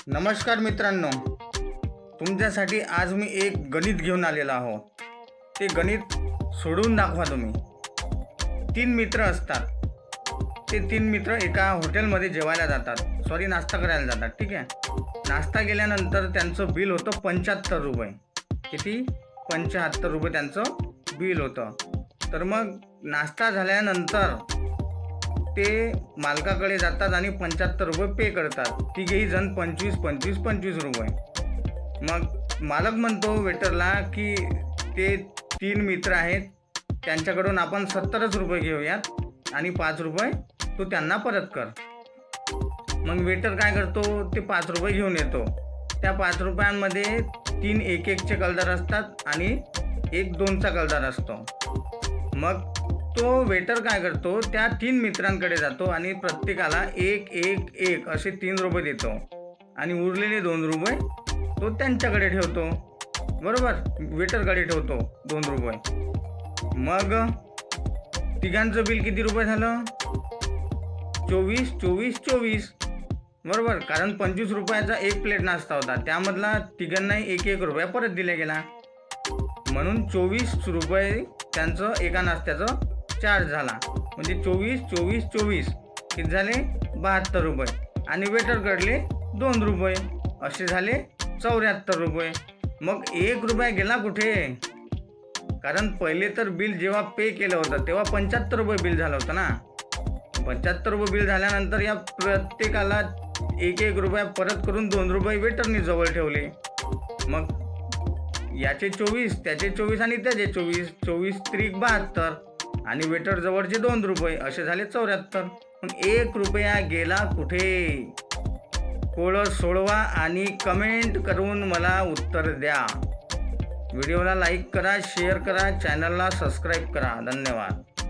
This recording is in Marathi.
नमस्कार मित्रांनो, तुमच्यासाठी आज मी एक गणित घेऊन आलेला आहो। ते गणित सोडवून दाखवा तुम्ही। 3 मित्र असतात। ते 3 मित्र एका हॉटेलमध्ये जेवायला जातात, नाश्ता करायला जातात। ठीक आहे, नाश्ता केल्यानंतर त्यांचं बिल होतं 75 रुपये। किती? 75 रुपये त्यांचं बिल होतं। तर मग नाश्ता झाल्यानंतर ते मालकाकडे जातात आणि 75 रुपये पे करतात। तिघेही जण 25 रुपये। मग मालक म्हणतो वेटरला की ते 3 मित्र आहेत, त्यांच्याकडून आपण 70 रुपये घेऊयात आणि 5 रुपये तू त्यांना परत कर। मग वेटर काय करतो, ते 5 रुपये घेऊन येतो। त्या 5 रुपयांमध्ये 3 1-1चे कलर असतात आणि 1 2चा कलर असतो। मग तो वेटर काय करतो, त्या 3 मित्रांकडे जातो आणि प्रत्येकाला 1 असे 3 रुपये देतो आणि उरलेले 2 रुपये तो त्यांच्याकडे ठेवतो। बरोबर, वेटरकडे ठेवतो 2 रुपये। मग तिघांचं बिल किती रुपये झालं? 24. बरोबर, कारण 25 रुपयाचा एक प्लेट नाश्ता होता, त्यामधला तिघांनाही 1 रुपया परत दिला गेला, म्हणून 24 रुपये त्यांचं एका नाश्त्याचं चार्ज झाला। म्हणजे 24 किती झाले? 72 रुपये आणि वेटरकडले 2 रुपये असे झाले 74 रुपये। मग 1 रुपया गेला कुठे? कारण पहिले तर बिल जेव्हा पे केलं होतं तेव्हा 75 रुपये बिल झालं होतं ना। 75 रुपये बिल झाल्यानंतर या प्रत्येकाला 1 रुपया परत करून 2 रुपये वेटरने जवळ ठेवले। मग याचे 24, त्याचे 24 आणि त्याचे 24 त्रिक 72 आणि वेटर जवळचे 2 रुपये असे झाले 74। मग 1 रुपया गेला कुठे? कोड सोडवा आणि कमेंट करून मला उत्तर द्या। व्हिडिओला लाईक करा, शेअर करा, चॅनलला सबस्क्राईब करा। धन्यवाद।